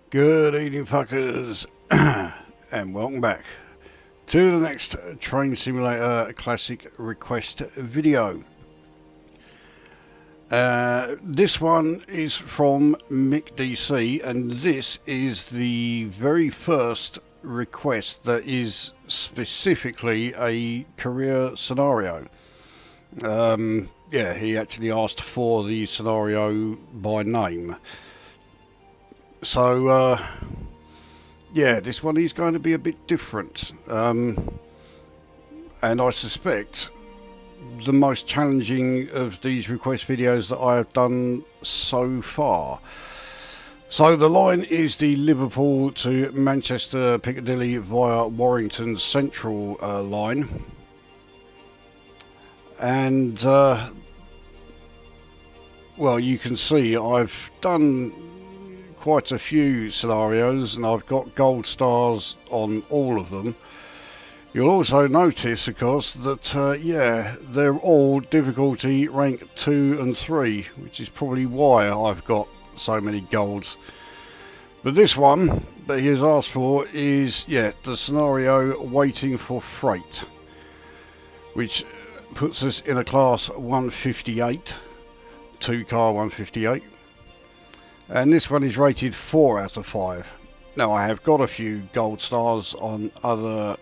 Good evening, fuckers, and welcome back to the next Train Simulator Classic Request video. This one is from MikkDC, and this is the very first request that is specifically a career scenario. Yeah, he actually asked for the scenario by name. So, yeah, this one is going to be a bit different. And I suspect the most challenging of these request videos that I have done so far. So the line is the Liverpool to Manchester Piccadilly via Warrington Central line. And, well, you can see I've done quite a few scenarios and I've got gold stars on all of them. You'll also notice, of course, that yeah, they're all difficulty rank 2 and 3, which is probably why I've got so many golds. But this one that he has asked for is, yeah, the scenario waiting for freight, which puts us in a class 158, 2-car 158. And this one is rated 4 out of 5. Now, I have got a few gold stars on other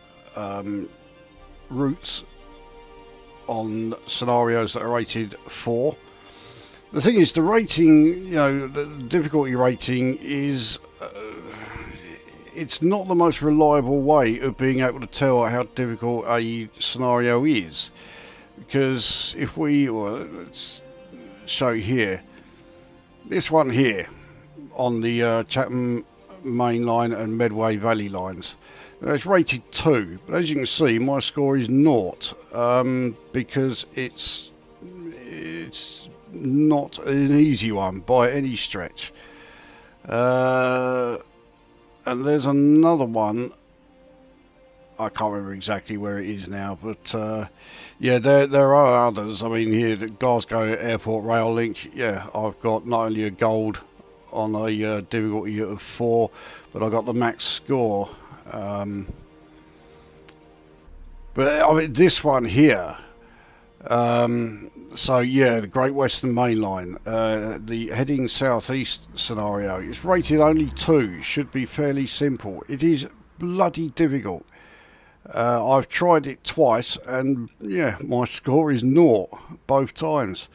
routes on scenarios that are rated 4. The thing is, the rating, you know, the difficulty rating is it's not the most reliable way of being able to tell how difficult a scenario is, because if we, well, let's show here, this one here on the Chatham Main Line and Medway Valley lines, it's rated 2, but as you can see my score is 0, because it's not an easy one by any stretch. And there's another one, I can't remember exactly where it is now, but yeah, there are others. I mean, here the Glasgow Airport Rail Link, yeah, I've got not only a gold on a difficulty of 4, but I got the max score. But I mean, this one here, so yeah, the Great Western Main Line, the heading southeast scenario, it's rated only 2, should be fairly simple. It is bloody difficult. I've tried it twice and yeah, my score is 0 both times.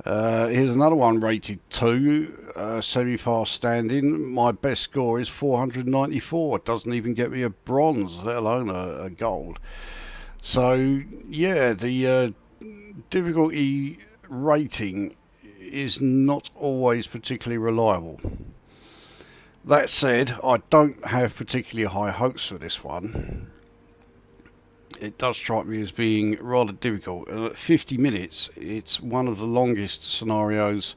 Here's another one rated 2, semi-fast standing. My best score is 494. It doesn't even get me a bronze, let alone a gold. So yeah, the difficulty rating is not always particularly reliable. That said, I don't have particularly high hopes for this one. It does strike me as being rather difficult, and at 50 minutes it's one of the longest scenarios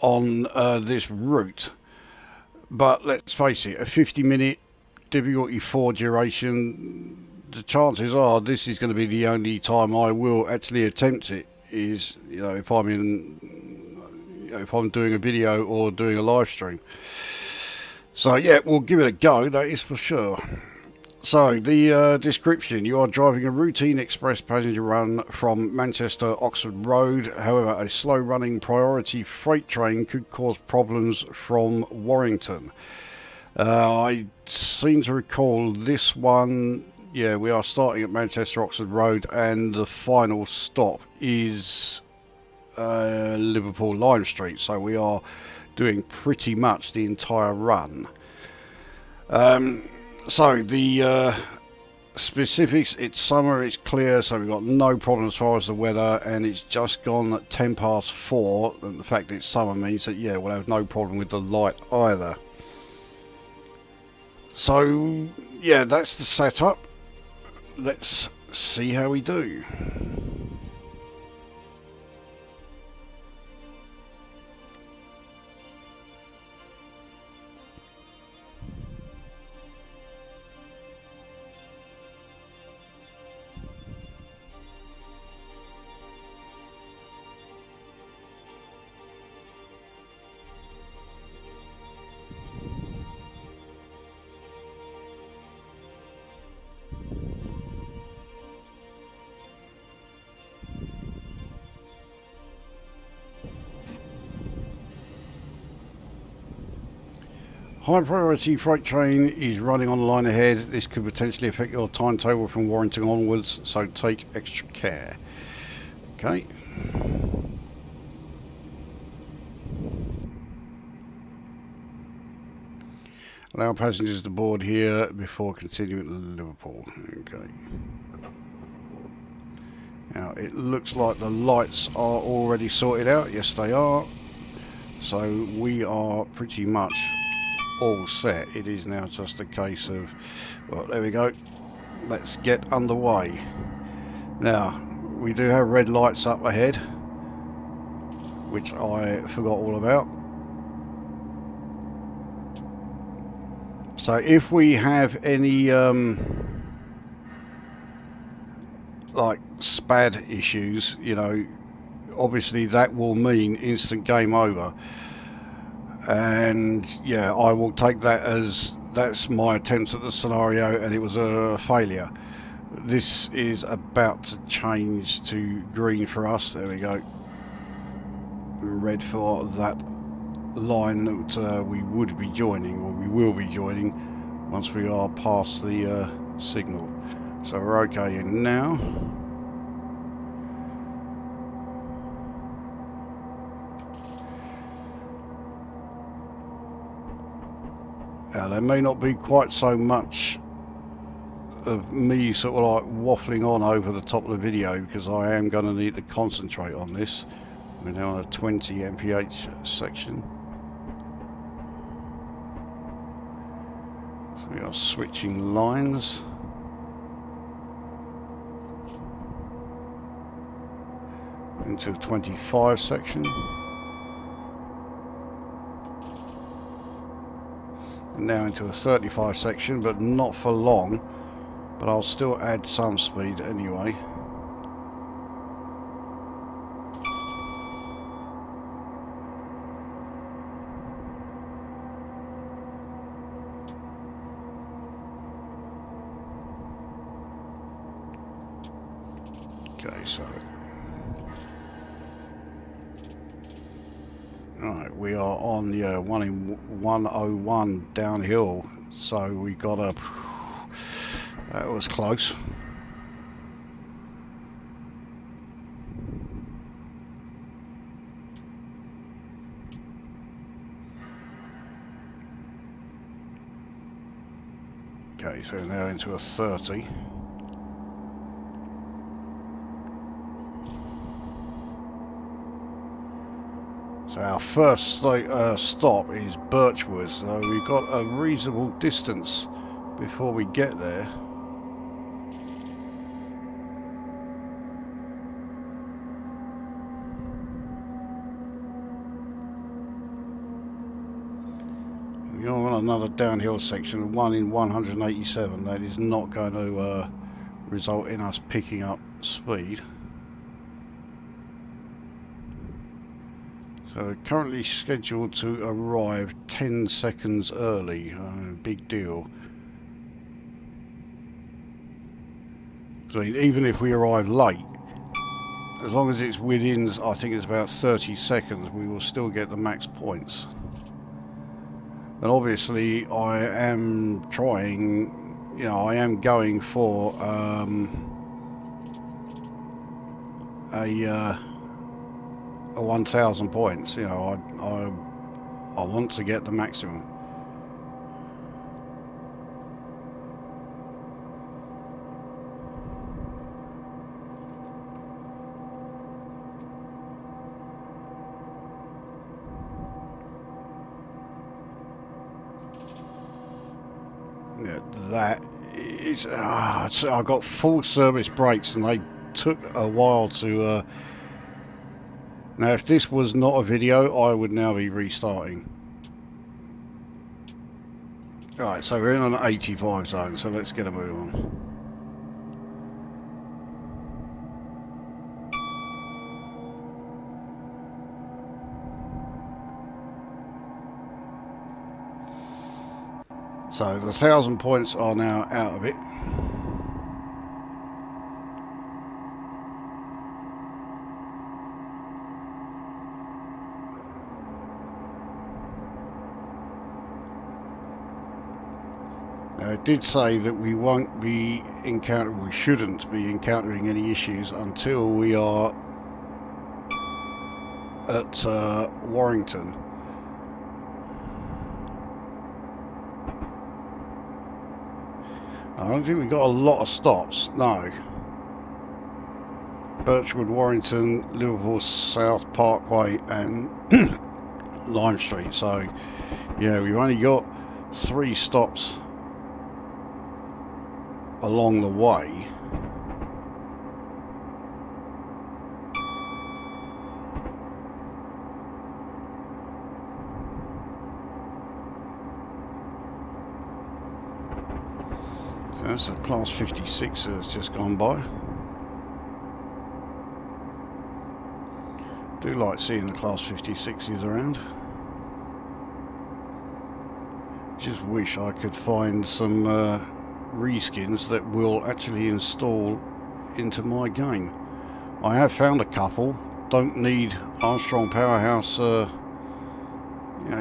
on this route. But let's face it, a 50-minute difficulty 4 duration, the chances are this is going to be the only time I will actually attempt it, is, you know, if I'm in, you know, if I'm doing a video or doing a live stream. So yeah, we'll give it a go, that is for sure. So, the description: you are driving a routine express passenger run from Manchester Oxford Road. However, a slow-running priority freight train could cause problems from Warrington. I seem to recall this one. Yeah, we are starting at Manchester Oxford Road, and the final stop is Liverpool Lime Street. So we are doing pretty much the entire run. So the specifics: it's summer, it's clear, so we've got no problem as far as the weather, and it's just gone at 10 past 4, and the fact that it's summer means that, yeah, we'll have no problem with the light either. So yeah, that's the setup. Let's see how we do. High priority freight train is running on the line ahead. This could potentially affect your timetable from Warrington onwards, so take extra care. Okay. Allow passengers to board here before continuing to Liverpool. Okay. Now it looks like the lights are already sorted out. Yes, they are. So we are pretty much all set. It is now just a case of, well, there we go. Let's get underway. Now, we do have red lights up ahead, which I forgot all about. So if we have any like SPAD issues, you know, obviously that will mean instant game over. And yeah, I will take that as that's my attempt at the scenario and it was a failure. This is about to change to green for us. There we go. Red for that line that we would be joining, or we will be joining once we are past the signal. So we're okay now. Now there may not be quite so much of me sort of like waffling on over the top of the video, because I am going to need to concentrate on this. We're now on a 20 mph section. So we are switching lines. Into a 25 section. And now into a 35 section, but not for long. But I'll still add some speed anyway. Okay, so alright, we are on the 1 in 101 downhill, so we got a, that was close. Okay, so now into a 30. So our first stop is Birchwood, so we've got a reasonable distance before we get there. We're on another downhill section, 1 in 187. That is not going to result in us picking up speed. So we're currently scheduled to arrive 10 seconds early. Big deal. So even if we arrive late, as long as it's within, I think it's about 30 seconds, we will still get the max points. And obviously I am trying, you know, I am going for a 1,000 points. You know, I want to get the maximum. Yeah, that is. I got full service brakes, and they took a while to. Now, if this was not a video, I would now be restarting. Alright, so we're in an 85 zone, so let's get a move on. So the 1,000 points are now out of it. It did say that we shouldn't be encountering any issues until we are at Warrington. I don't think we got a lot of stops, no. Birchwood, Warrington, Liverpool South Parkway and Lime Street. So yeah, we've only got 3 stops along the way. So that's a class 56 that's just gone by. Do like seeing the class 56s around. Just wish I could find some reskins that will actually install into my game. I have found a couple. Don't need Armstrong Powerhouse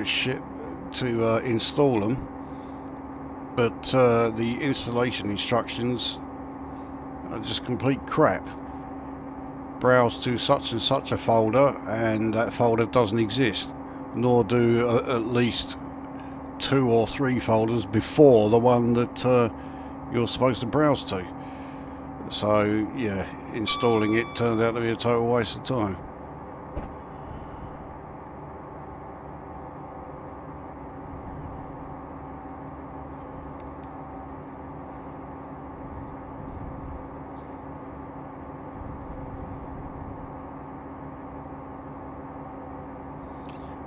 shit to install them, but the installation instructions are just complete crap. Browse to such and such a folder, and that folder doesn't exist, nor do at least 2 or 3 folders before the one that you're supposed to browse to. So yeah, installing it turned out to be a total waste of time.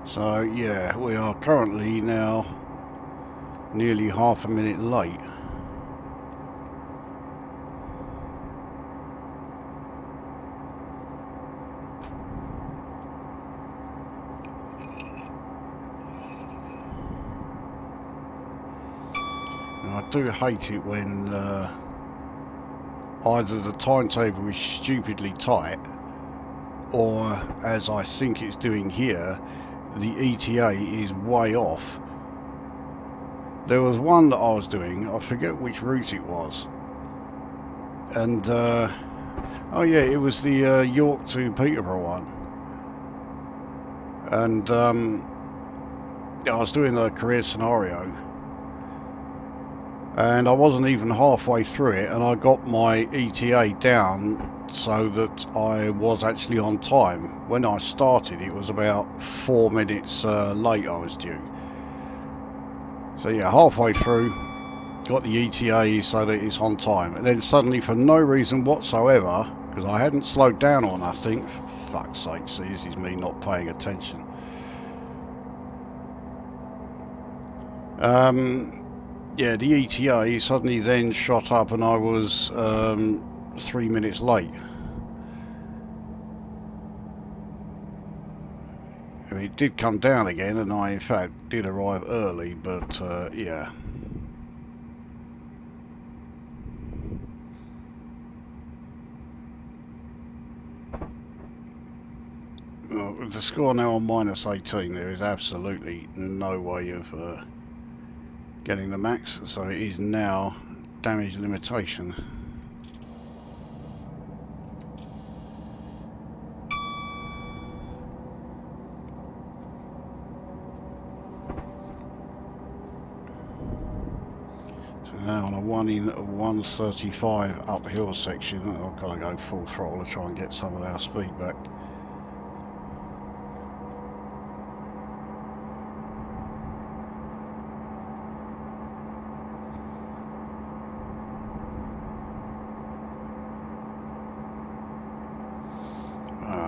So yeah, we are currently now nearly half a minute late. And I do hate it when either the timetable is stupidly tight, or as I think it's doing here, the ETA is way off. There was one that I was doing, I forget which route it was, and oh yeah, it was the York to Peterborough one, and I was doing a career scenario, and I wasn't even halfway through it, and I got my ETA down so that I was actually on time. When I started, it was about 4 minutes late I was due. So yeah, halfway through, got the ETA so that it's on time, and then suddenly, for no reason whatsoever, because I hadn't slowed down or nothing, for fuck's sake, see, this is me not paying attention. Yeah, the ETA suddenly then shot up, and I was 3 minutes late. I mean, it did come down again, and I in fact did arrive early, but yeah. Well, with the score now on -18, there is absolutely no way of getting the max, so it is now damage limitation. Now on a 1 in 135 uphill section, I've got to go full throttle to try and get some of our speed back.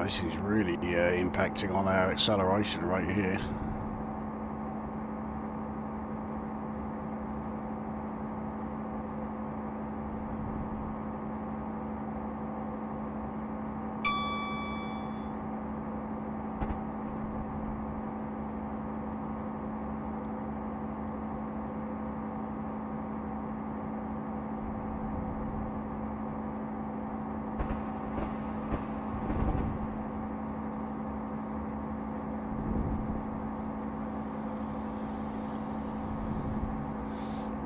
This is really impacting on our acceleration rate here.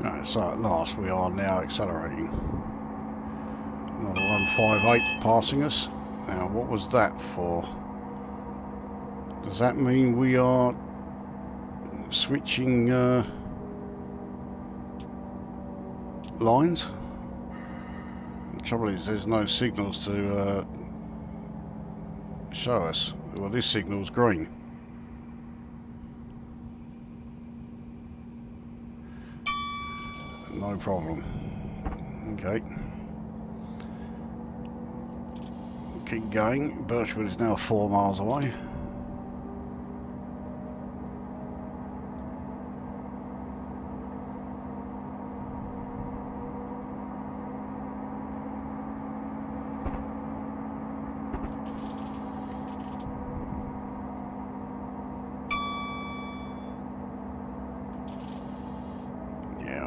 Right, so at last we are now accelerating. Another 158 passing us. Now what was that for? Does that mean we are switching lines? The trouble is there's no signals to show us. Well, this signal's green. No problem. Okay. Keep going. Birchwood is now 4 miles away.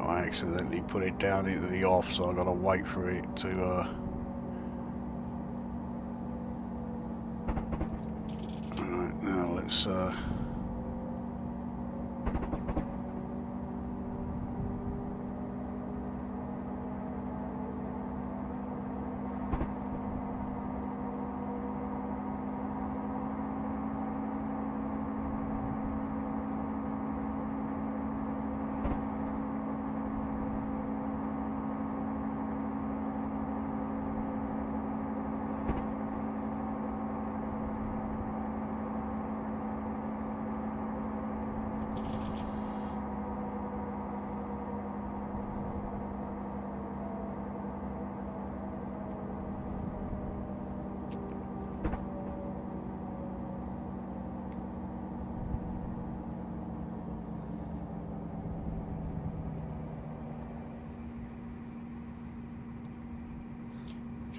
I accidentally put it down into the off, so I've got to wait for it to alright, now let's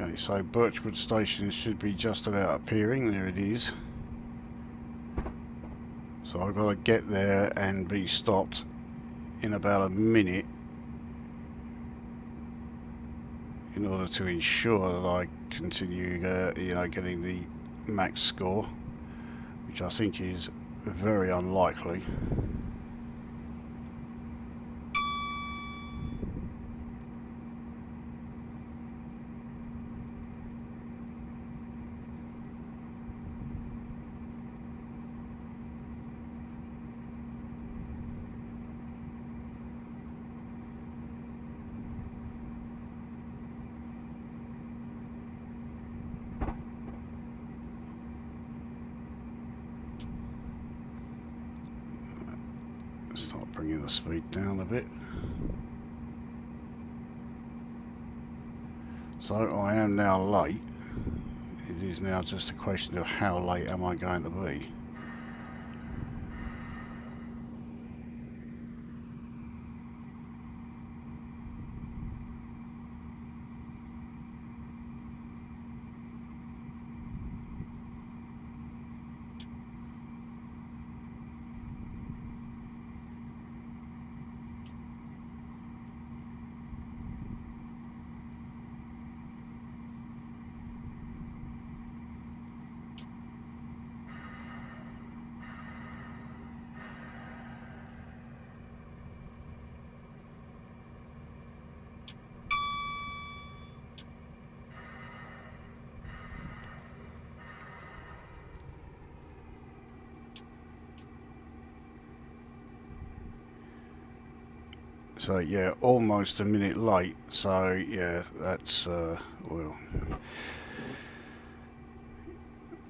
okay, so Birchwood Station should be just about appearing. There it is. So I've got to get there and be stopped in about a minute in order to ensure that I continue, you know, getting the max score, which I think is very unlikely. Start bringing the speed down a bit. So I am now late. It is now just a question of how late am I going to be. So yeah, almost a minute late. So yeah, that's well,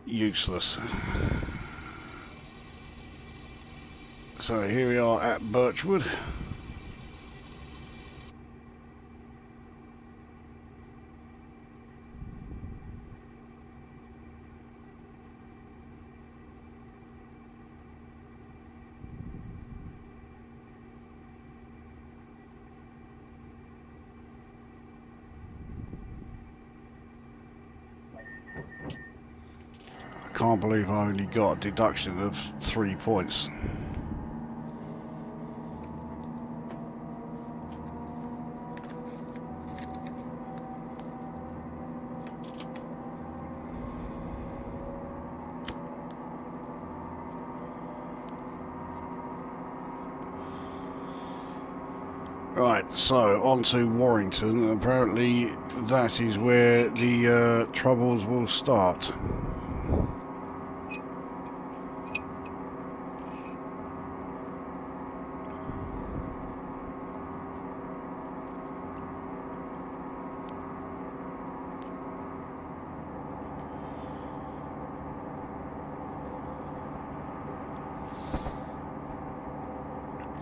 useless. So here we are at Birchwood. I can't believe I only got a deduction of 3 points. Right, so on to Warrington. Apparently that is where the troubles will start.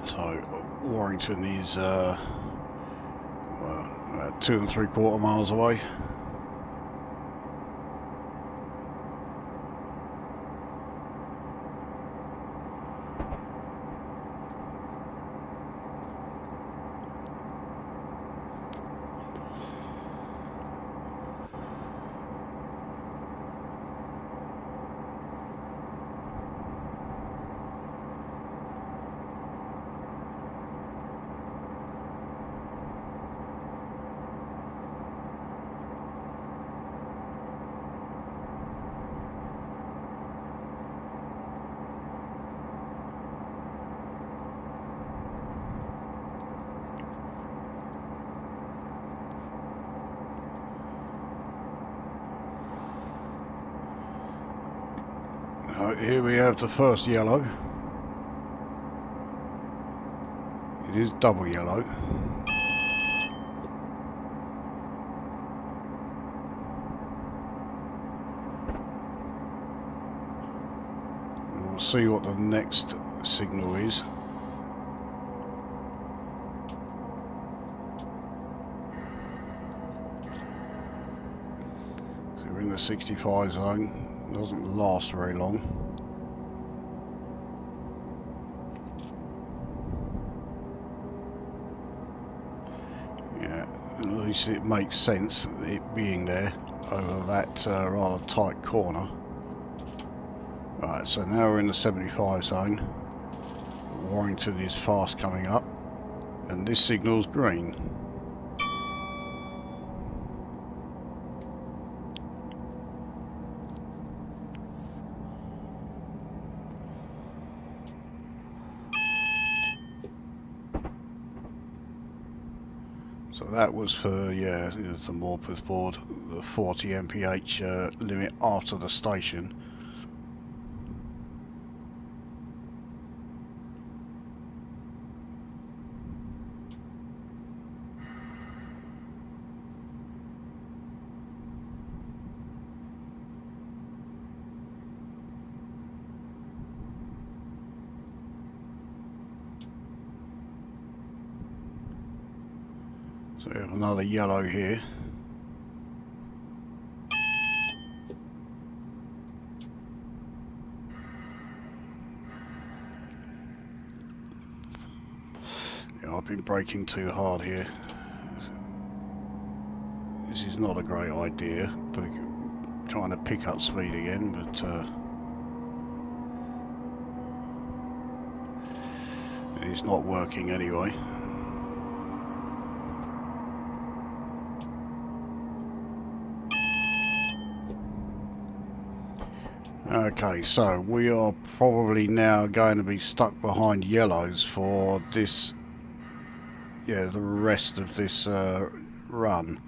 So Warrington is well, about 2 3/4 miles away. Here we have the first yellow. It is double yellow. And we'll see what the next signal is. So we're in the 65 zone. It doesn't last very long. At least it makes sense, it being there over that rather tight corner. Right, so now we're in the 75 zone. Warrington is fast coming up, and this signal's green. So that was for, yeah, the Morpeth board, the 40 mph limit after the station. So we have another yellow here. Yeah, I've been braking too hard here. This is not a great idea, but trying to pick up speed again, but it's not working anyway. Okay, so we are probably now going to be stuck behind yellows for this, yeah, the rest of this run.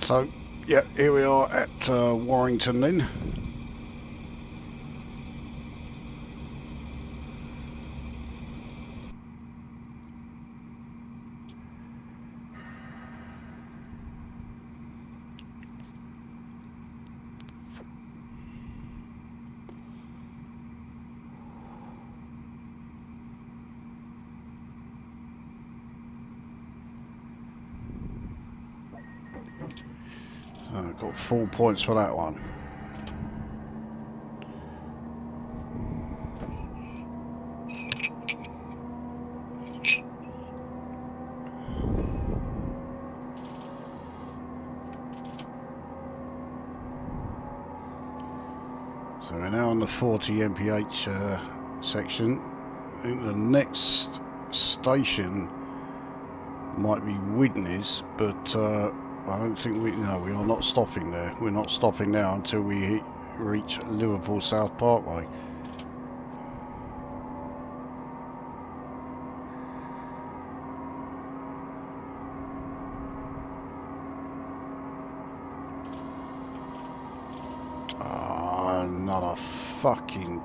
So, yeah, here we are at Warrington then. I've got 4 points for that one. So we're now on the 40 mph section. I think the next station might be Widnes, but I don't think we are not stopping there. We're not stopping now until we reach Liverpool South Parkway. Another fucking...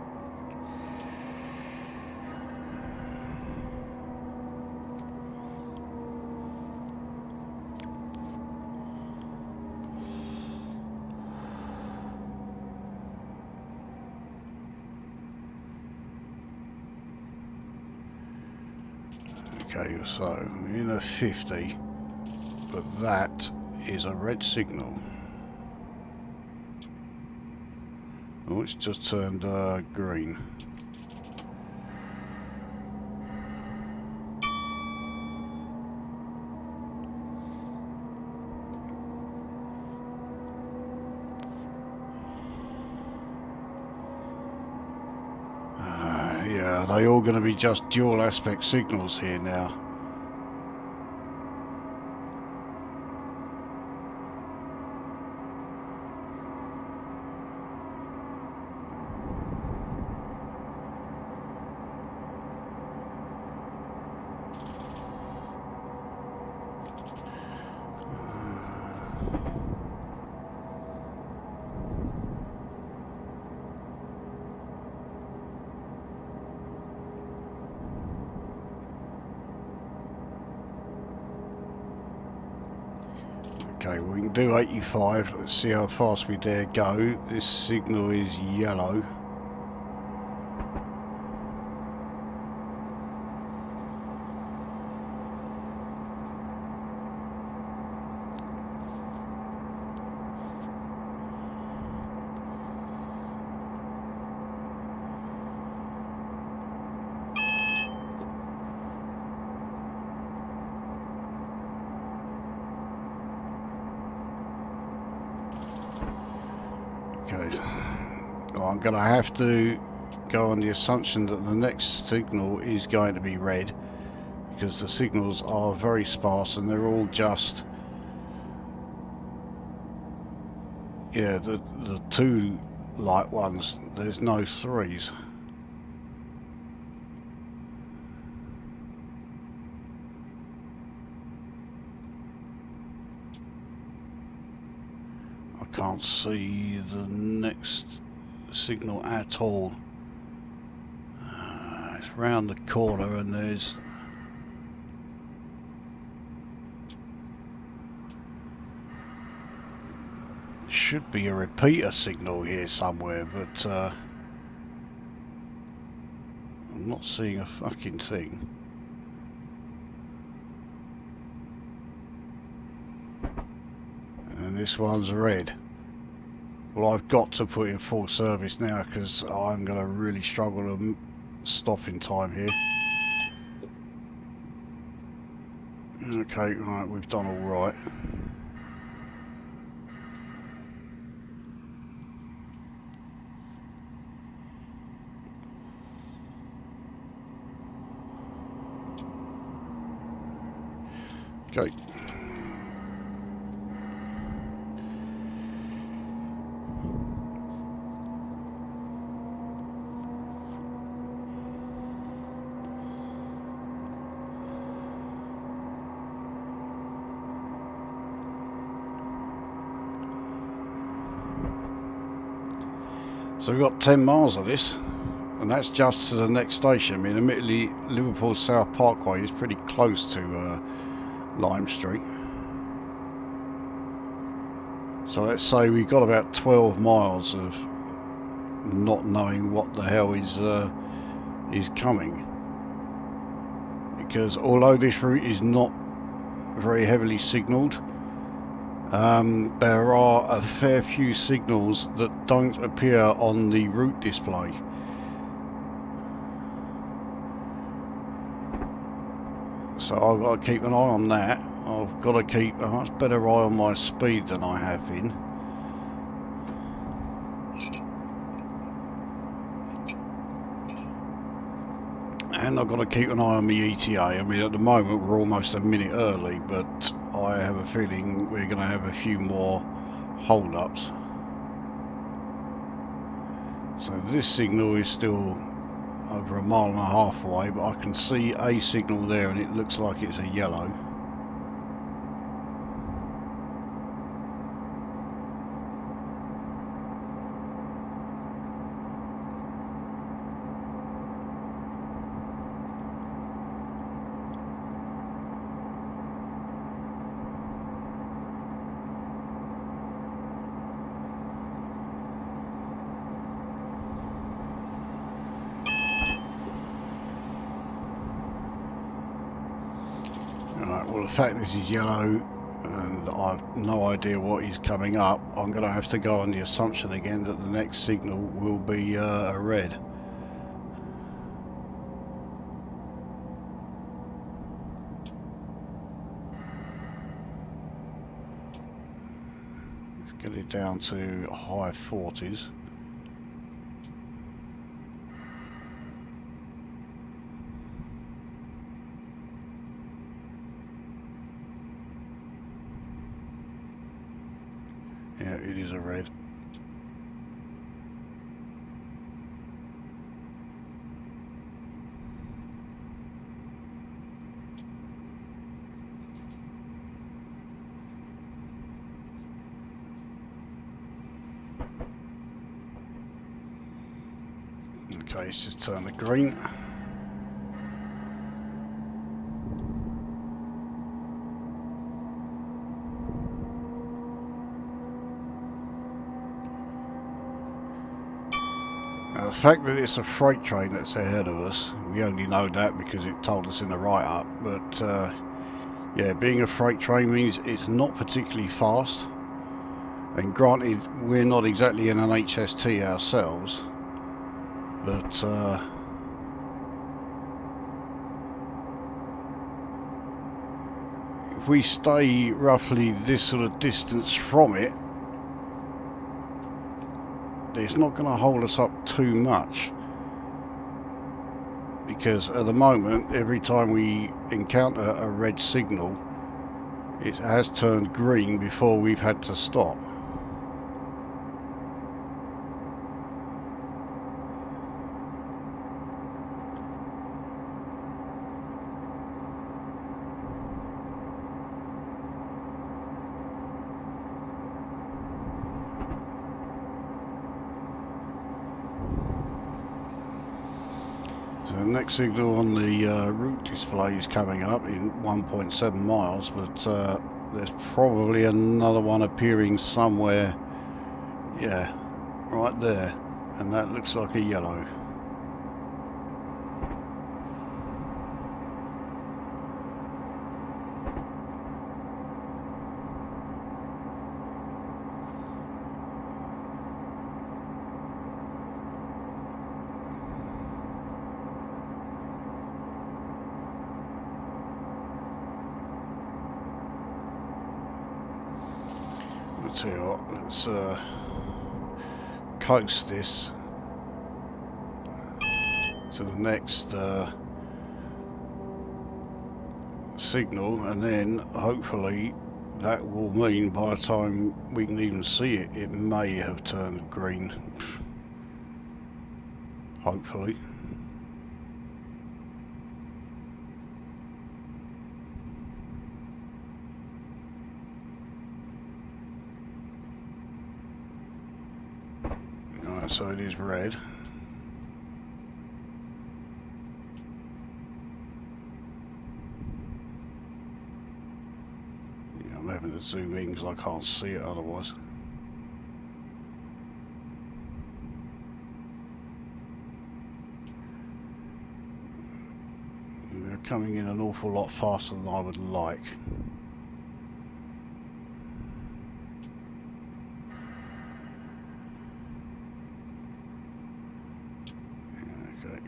Okay, so in a 50, but that is a red signal. Oh, it's just turned green. Yeah, are they all going to be just dual aspect signals here now? Okay, we can do 85. Let's see how fast we dare go. This signal is yellow. Okay, well, I'm going to have to go on the assumption that the next signal is going to be red, because the signals are very sparse and they're all just, yeah, the two light ones, there's no threes. Can't see the next signal at all. It's round the corner and there's should be a repeater signal here somewhere, but I'm not seeing a fucking thing. And this one's red. Well, I've got to put in full service now because I'm going to really struggle to stop in time here. Okay, right, we've done all right. Okay. So we've got 10 miles of this, and that's just to the next station. I mean, admittedly, Liverpool South Parkway is pretty close to Lime Street. So let's say we've got about 12 miles of not knowing what the hell is coming. Because although this route is not very heavily signalled, there are a fair few signals that don't appear on the route display. So I've got to keep an eye on that. I've got to keep a much better eye on my speed than I have been. And I've got to keep an eye on my ETA. I mean, at the moment we're almost a minute early, but I have a feeling we're going to have a few more hold-ups. So this signal is still over 1.5 miles away, but I can see a signal there and it looks like it's a yellow. Right, well, the fact this is yellow and I've no idea what is coming up, I'm going to have to go on the assumption again that the next signal will be a red. Let's get it down to high 40s. Yeah, it is a red. Okay, it's just turned to green. Now, the fact that it's a freight train that's ahead of us, we only know that because it told us in the write-up, but yeah, being a freight train means it's not particularly fast, and granted we're not exactly in an HST ourselves, but if we stay roughly this sort of distance from it, it's not going to hold us up too much, because at the moment every time we encounter a red signal it has turned green before we've had to stop. So the next signal on the route display is coming up in 1.7 miles, but there's probably another one appearing somewhere, yeah, right there, and that looks like a yellow. I'll tell you what, let's coast this to the next signal, and then hopefully that will mean by the time we can even see it, it may have turned green. Hopefully. Alright, so it is red. Yeah, I'm having to zoom in because I can't see it otherwise. They're coming in an awful lot faster than I would like. Okay.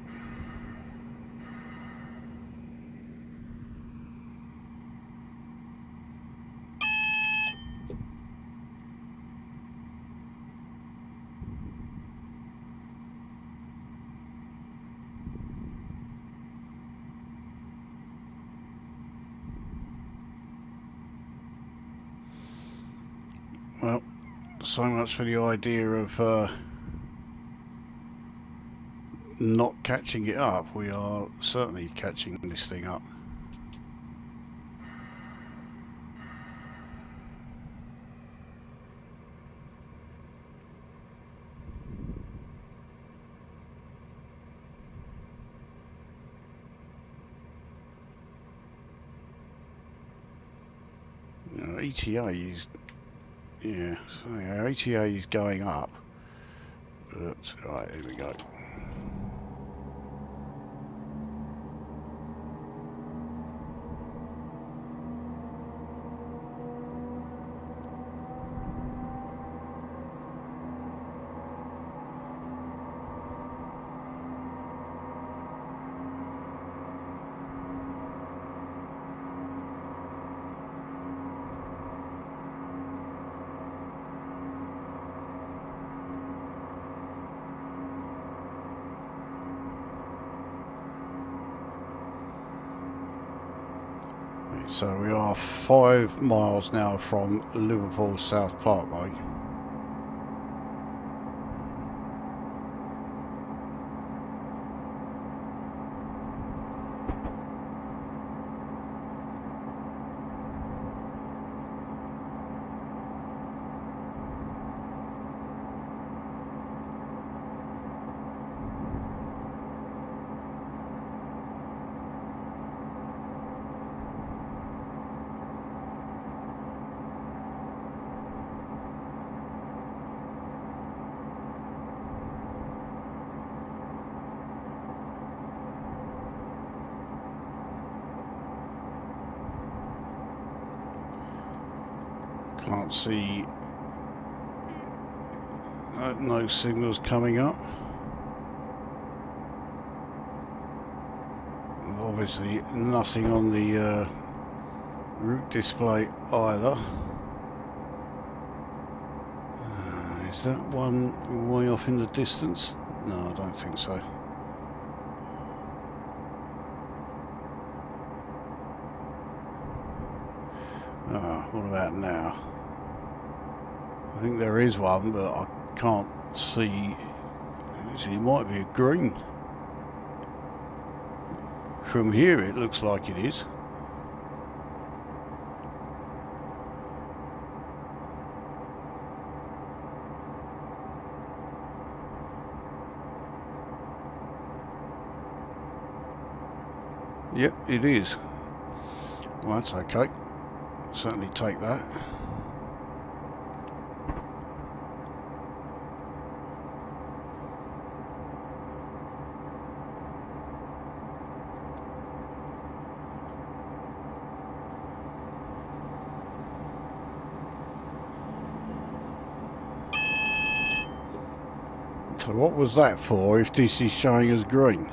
Well, so much for the idea of not catching it up. We are certainly catching this thing up. ETA is, yeah, so our ETA is going up, but right, here we go. So we are 5 miles now from Liverpool South Parkway. Can't see no signals coming up. Obviously nothing on the route display either. Is that one way off in the distance? No, I don't think so. What about now? I think there is one, but I can't see. Actually, it might be a green. From here it looks like it is. Yep, it is. Well, that's okay. Certainly take that. So what was that for if this is showing as green?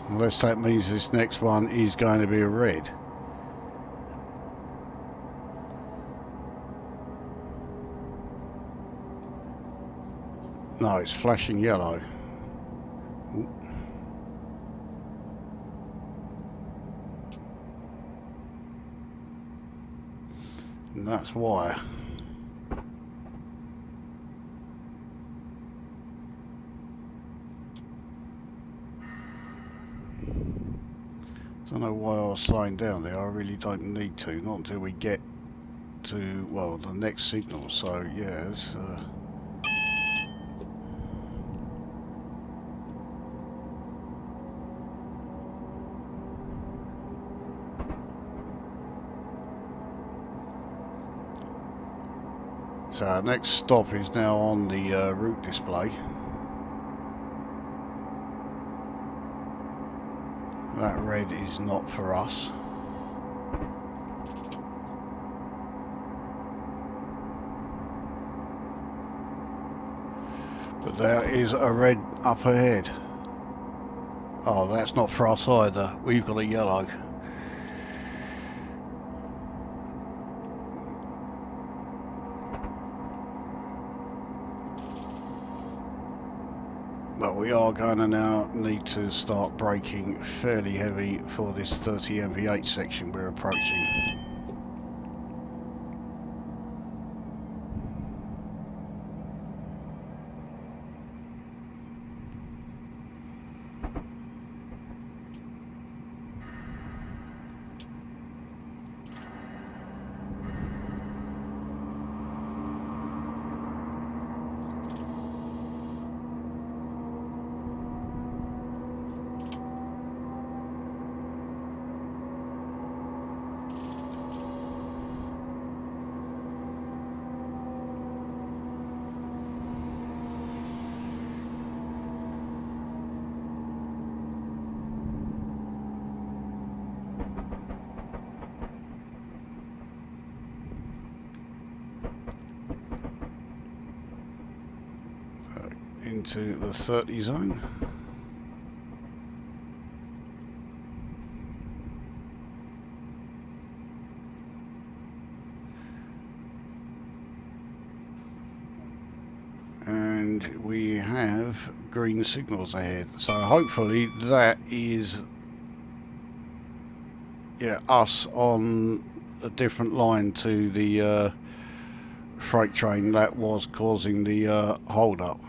Unless that means this next one is going to be a red. No, it's flashing yellow. Ooh. And that's why. Don't know why I was slowing down there. I really don't need to, not until we get to, well, the next signal. So yeah, it's, so our next stop is now on the route display. That red is not for us. But there is a red up ahead. Oh, that's not for us either. We've got a yellow. But we are going to now need to start braking fairly heavy for this 30 mph section we're approaching. into the 30 zone. And we have green signals ahead, so hopefully that is us on a different line to the freight train that was causing the hold up.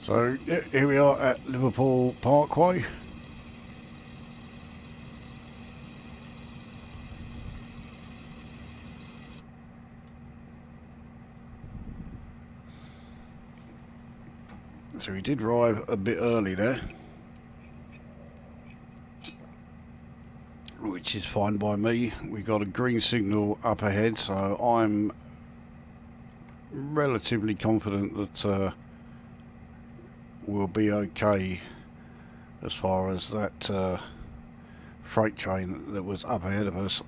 So here we are at Liverpool Parkway. So we did arrive a bit early there, which is fine by me. We got a green signal up ahead, so I'm relatively confident that we'll be okay as far as that freight train that was up ahead of us.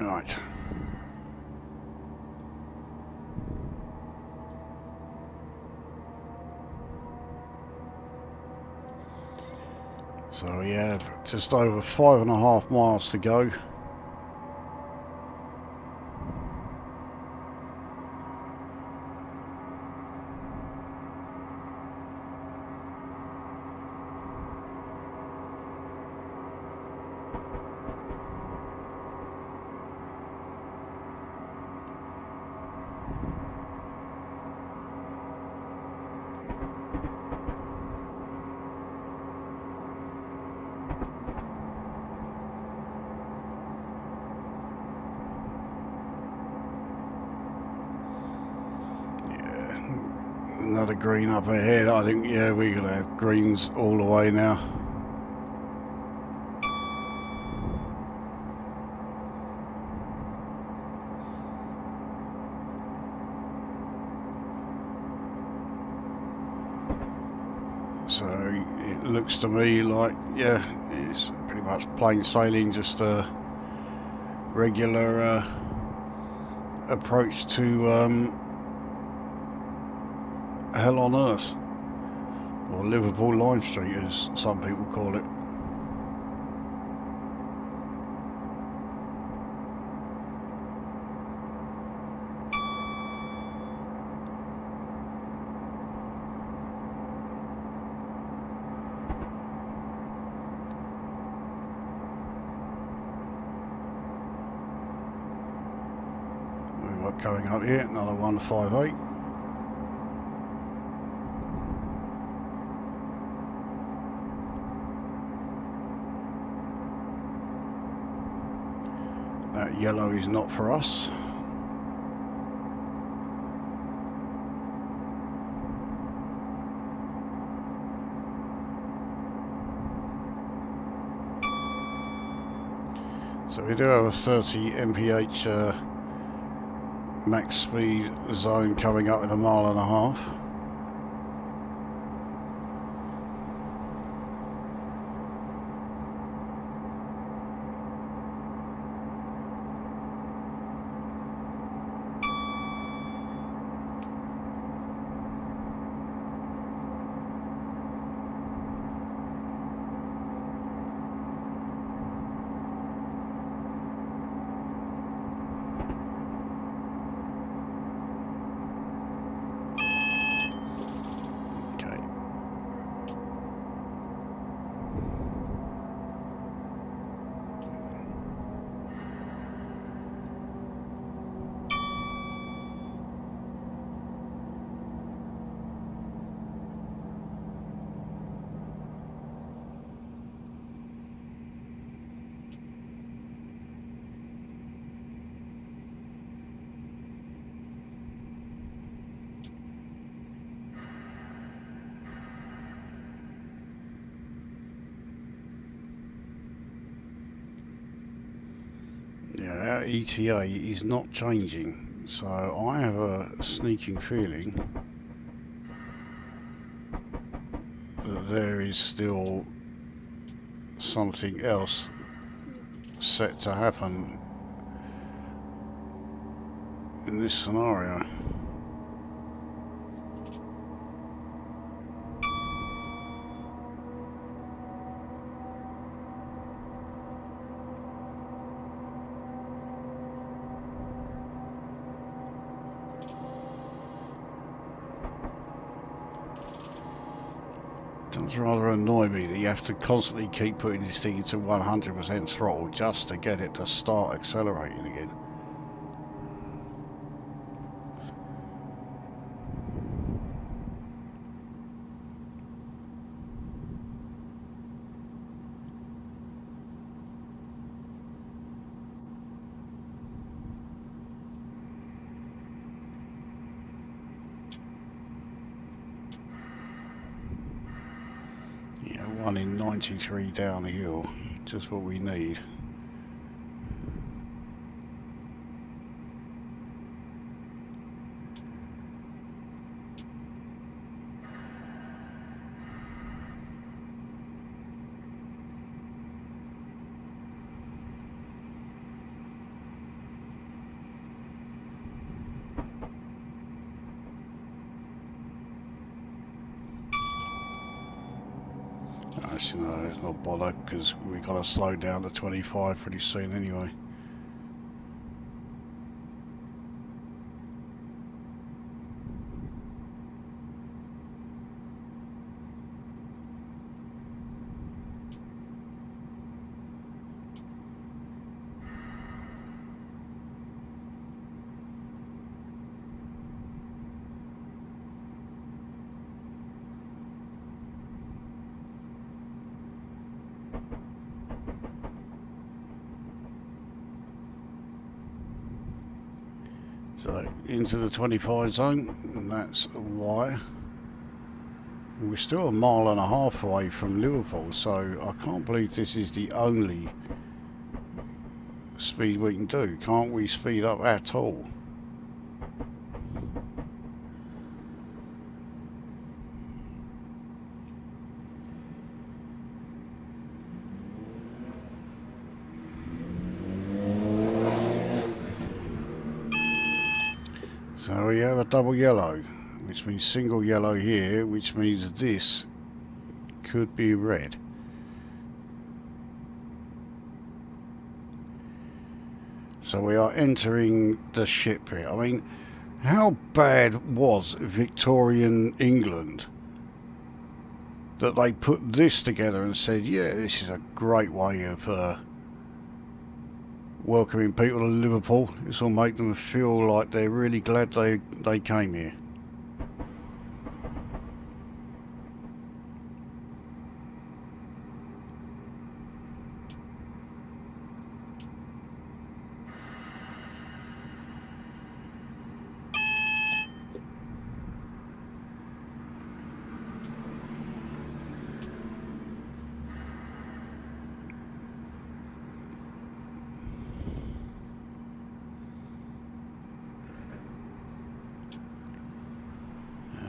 Right. So we have just over 5.5 miles to go. Another green up ahead. I think, yeah, we're going to have greens all the way now. So it looks to me like, yeah, it's pretty much plain sailing, just a regular approach to hell on earth, or Liverpool Lime Street as some people call it. We've got coming up here another 158. That yellow is not for us. So we do have a 30 mph max speed zone coming up in 1.5 miles. our ETA is not changing, so I have a sneaking feeling that there is still something else set to happen in this scenario. It does rather annoy me that you have to constantly keep putting this thing into 100% throttle just to get it to start accelerating again. Yeah, 1 in 93 downhill, just what we need. Actually, no, it's not bother, because we've got to slow down to 25 pretty soon anyway. So into the 25 zone, and that's why. We're still a mile and a half away from Liverpool, so I can't believe this is the only speed we can do. Can't we speed up at all? So we have a double yellow, which means single yellow here, which means this could be red. So we are entering the ship here. I mean, how bad was Victorian England that they put this together and said, yeah, this is a great way of welcoming people to Liverpool. This will make them feel like they're really glad they came here.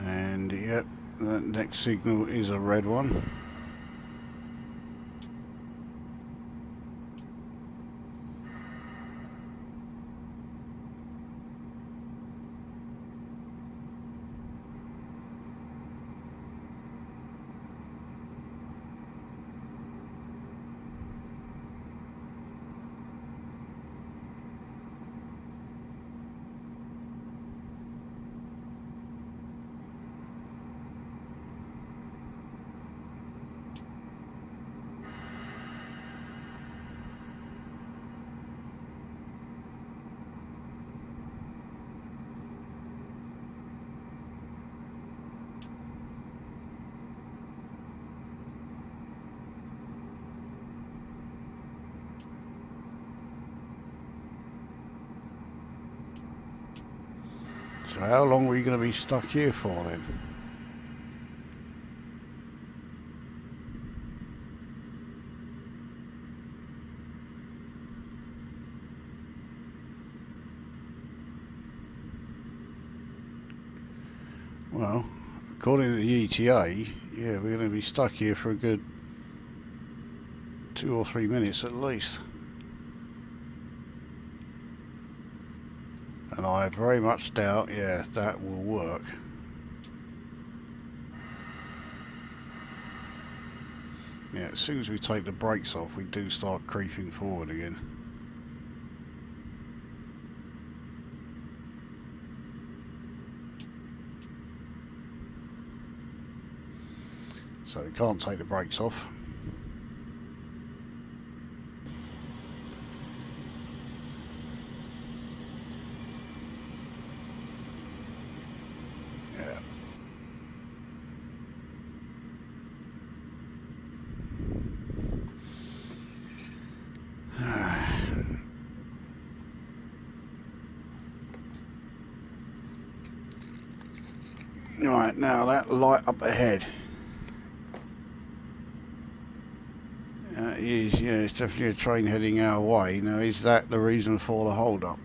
And yep, that next signal is a red one. So how long are we going to be stuck here for then? Well, according to the ETA, yeah, we're going to be stuck here for a good 2 or 3 minutes at least. And I very much doubt, yeah, that will work. Yeah, as soon as we take the brakes off, we do start creeping forward again. So we can't take the brakes off. Yeah. Right, now that light up ahead is, yeah, it's definitely a train heading our way. Now, is that the reason for the hold up?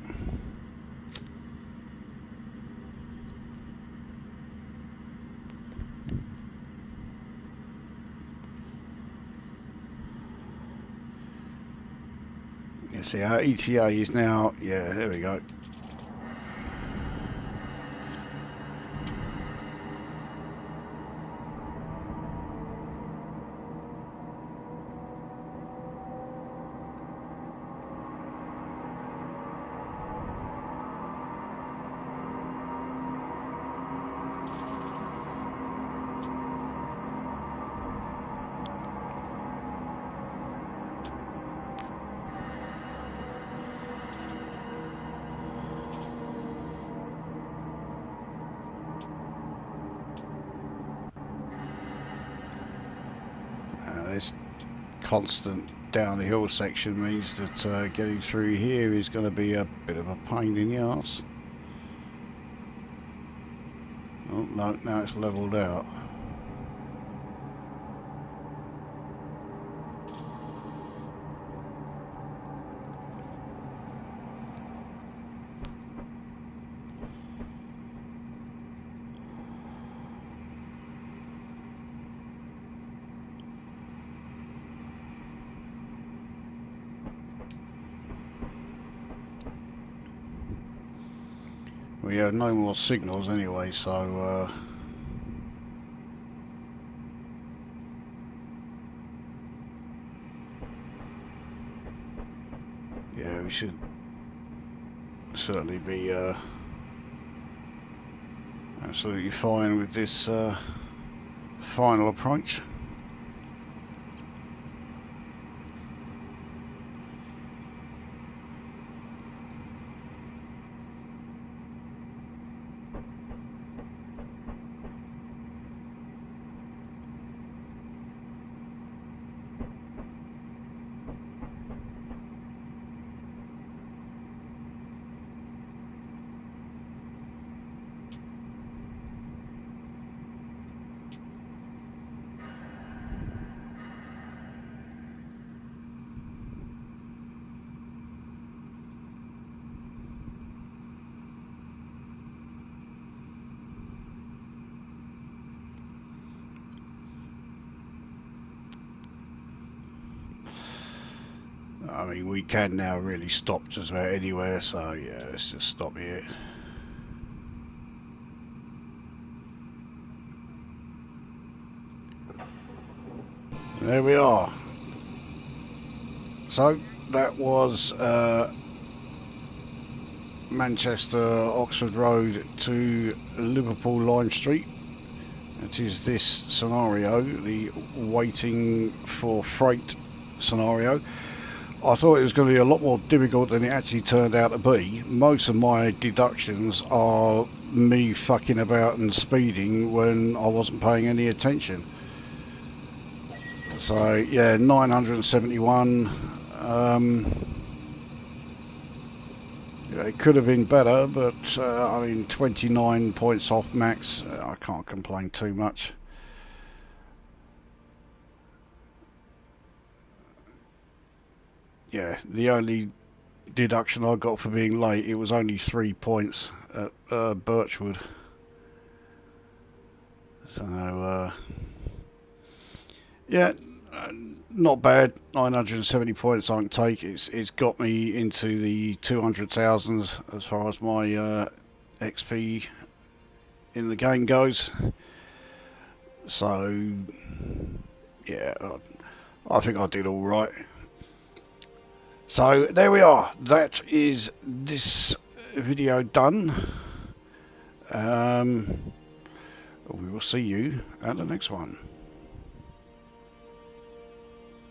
You see, our ETA is now, yeah, there we go. This constant down the hill section means that getting through here is going to be a bit of a pain in the arse. Oh no, now it's levelled out. We have no more signals anyway, so yeah, we should certainly be absolutely fine with this final approach. I mean, we can now really stop just about anywhere, so yeah, let's just stop here. There we are. So that was Manchester Oxford Road to Liverpool Lime Street. It is this scenario, the waiting for freight scenario. I thought it was going to be a lot more difficult than it actually turned out to be. Most of my deductions are me fucking about and speeding when I wasn't paying any attention. So yeah, 971. Yeah, it could have been better, but I mean 29 points off max. I can't complain too much. Yeah, the only deduction I got for being late, it was only 3 points at Birchwood. So yeah, not bad. 970 points I can take. It's got me into the 200,000s as far as my XP in the game goes. So yeah, I think I did all right. So there we are. That is this video done. We will see you at the next one.